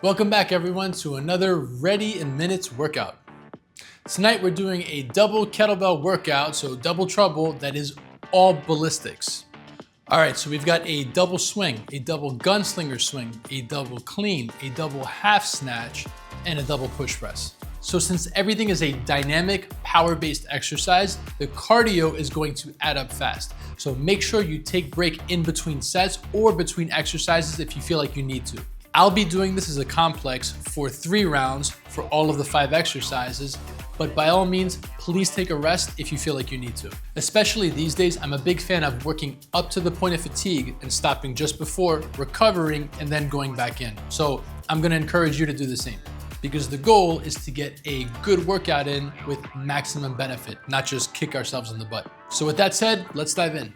Welcome back everyone to another Ready in Minutes workout. Tonight we're doing a double kettlebell workout, so double trouble, that is all ballistics. All right, so we've got a double swing, a double gunslinger swing, a double clean, a double half snatch, and a double push press. So since everything is a dynamic, power-based exercise, the cardio is going to add up fast. So make sure you take break in between sets or between exercises if you feel like you need to. I'll be doing this as a complex for 3 rounds for all of the 5 exercises, but by all means, please take a rest if you feel like you need to. Especially these days, I'm a big fan of working up to the point of fatigue and stopping just before, recovering, and then going back in. So I'm gonna encourage you to do the same, because the goal is to get a good workout in with maximum benefit, not just kick ourselves in the butt. So with that said, let's dive in.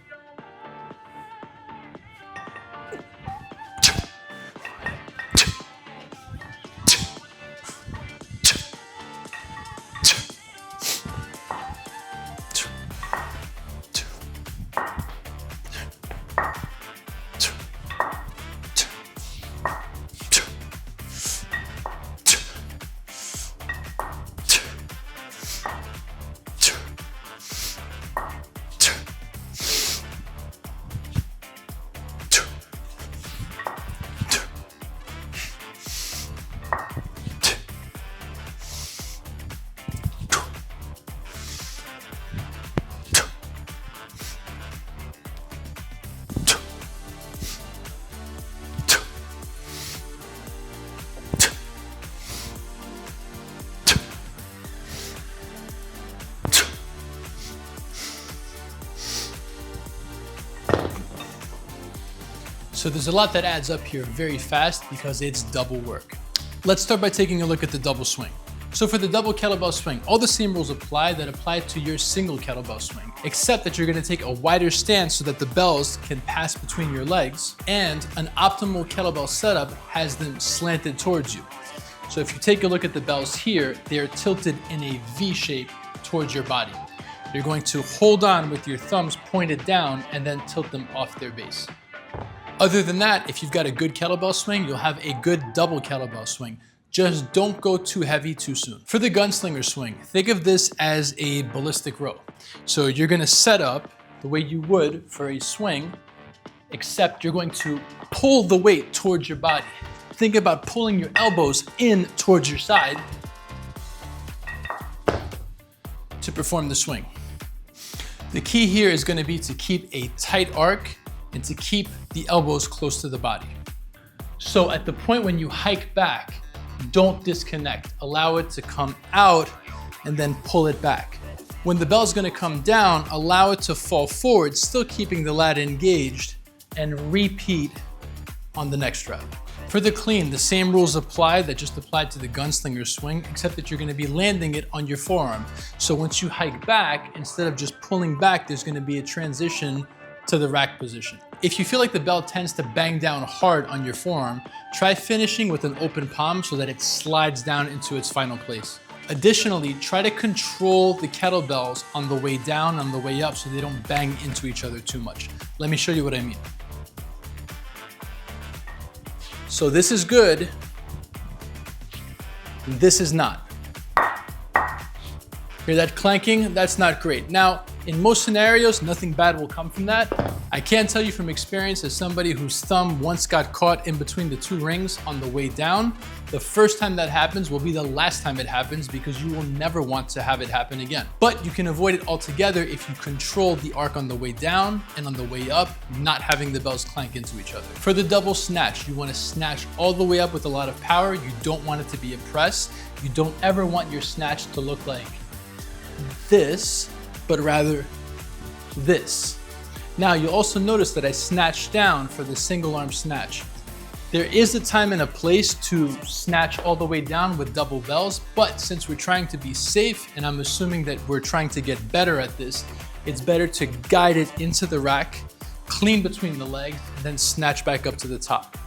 So there's a lot that adds up here very fast because it's double work. Let's start by taking a look at the double swing. So for the double kettlebell swing, all the same rules apply that apply to your single kettlebell swing, except that you're gonna take a wider stance so that the bells can pass between your legs, and an optimal kettlebell setup has them slanted towards you. So if you take a look at the bells here, they are tilted in a V shape towards your body. You're going to hold on with your thumbs pointed down and then tilt them off their base. Other than that, if you've got a good kettlebell swing, you'll have a good double kettlebell swing. Just don't go too heavy too soon. For the gunslinger swing, think of this as a ballistic row. So you're gonna set up the way you would for a swing, except you're going to pull the weight towards your body. Think about pulling your elbows in towards your side to perform the swing. The key here is gonna be to keep a tight arc and to keep the elbows close to the body. So at the point when you hike back, don't disconnect. Allow it to come out and then pull it back. When the bell's gonna come down, allow it to fall forward, still keeping the lat engaged, and repeat on the next rep. For the clean, the same rules apply that just applied to the gunslinger swing, except that you're gonna be landing it on your forearm. So once you hike back, instead of just pulling back, there's gonna be a transition to the rack position. If you feel like the bell tends to bang down hard on your forearm, try finishing with an open palm so that it slides down into its final place. Additionally, try to control the kettlebells on the way down, on the way up, so they don't bang into each other too much. Let me show you what I mean. So this is good, this is not. Hear that clanking? That's not great. Now, in most scenarios, nothing bad will come from that. I can tell you from experience, as somebody whose thumb once got caught in between the 2 rings on the way down, the first time that happens will be the last time it happens, because you will never want to have it happen again. But you can avoid it altogether if you control the arc on the way down and on the way up, not having the bells clank into each other. For the double snatch, you want to snatch all the way up with a lot of power. You don't want it to be a press. You don't ever want your snatch to look like this, but rather this. Now you'll also notice that I snatched down for the single arm snatch. There is a time and a place to snatch all the way down with double bells, but since we're trying to be safe, and I'm assuming that we're trying to get better at this, it's better to guide it into the rack, clean between the legs, and then snatch back up to the top.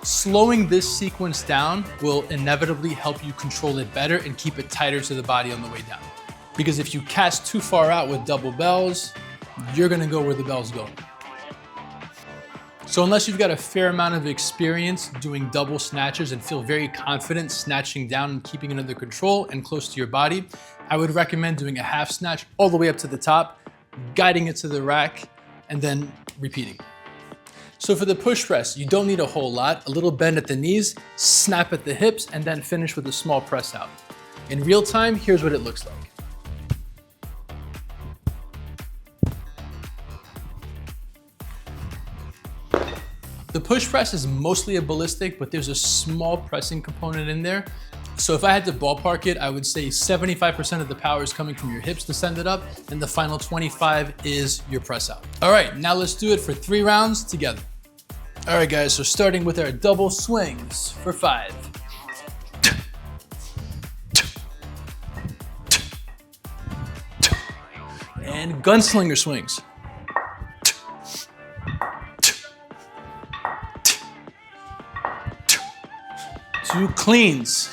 Slowing this sequence down will inevitably help you control it better and keep it tighter to the body on the way down. Because if you cast too far out with double bells, you're gonna go where the bells go. So unless you've got a fair amount of experience doing double snatches and feel very confident snatching down and keeping it under control and close to your body, I would recommend doing a half snatch all the way up to the top, guiding it to the rack, and then repeating. So for the push press, you don't need a whole lot. A little bend at the knees, snap at the hips, and then finish with a small press out. In real time, here's what it looks like. The push press is mostly a ballistic, but there's a small pressing component in there. So if I had to ballpark it, I would say 75% of the power is coming from your hips to send it up, and the final 25 is your press out. All right, now let's do it for 3 rounds together. All right, guys, so starting with our double swings for 5. And gunslinger swings. 2 cleans.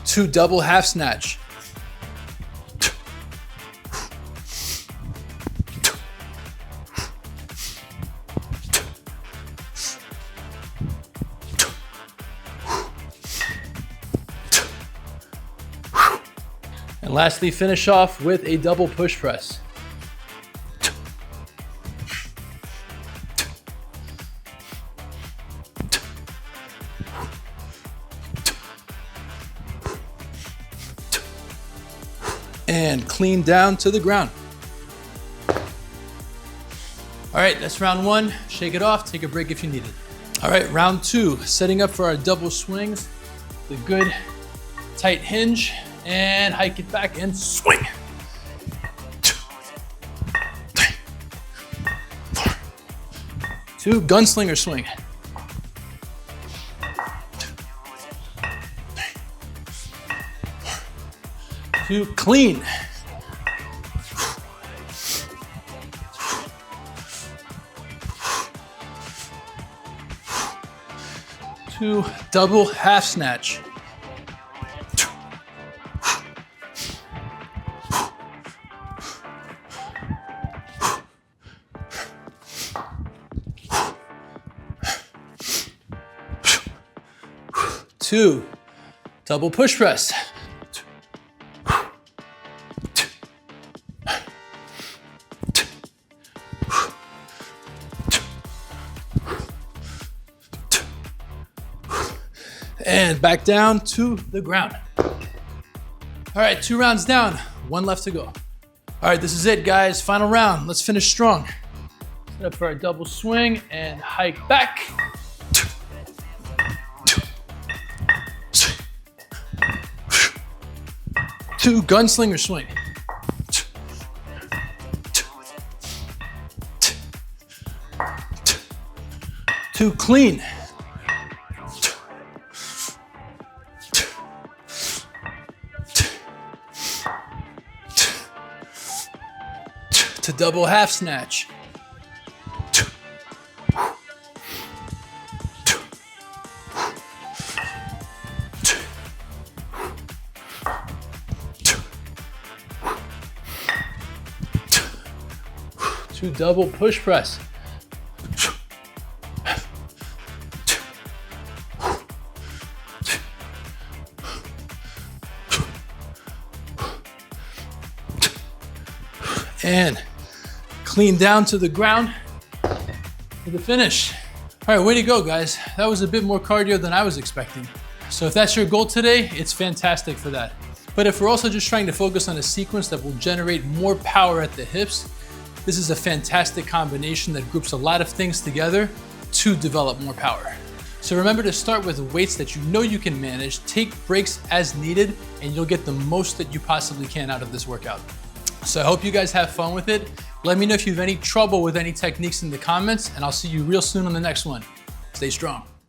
2 double half snatch. 'And lastly, finish off with a double push press. And clean down to the ground. All right, that's round 1. Shake it off, take a break if you need it. All right, round 2, setting up for our double swings. The good tight hinge, and hike it back and swing. 2, 3, 4. 2 gunslinger swing. 2 clean. 2 double half snatch. 2 double push press. 2 and back down to the ground. All right, 2 rounds down, 1 left to go. All right, this is it, guys. Final round. Let's finish strong. Set up for our double swing and hike back. 2 gunslinger swing. 2 clean. 2 double half snatch. 2 double push press. 2 and clean down to the ground for the finish. All right, way to go, guys. That was a bit more cardio than I was expecting. So if that's your goal today, it's fantastic for that. But if we're also just trying to focus on a sequence that will generate more power at the hips, this is a fantastic combination that groups a lot of things together to develop more power. So remember to start with weights that you know you can manage, take breaks as needed, and you'll get the most that you possibly can out of this workout. So I hope you guys have fun with it. Let me know if you have any trouble with any techniques in the comments, and I'll see you real soon on the next one. Stay strong.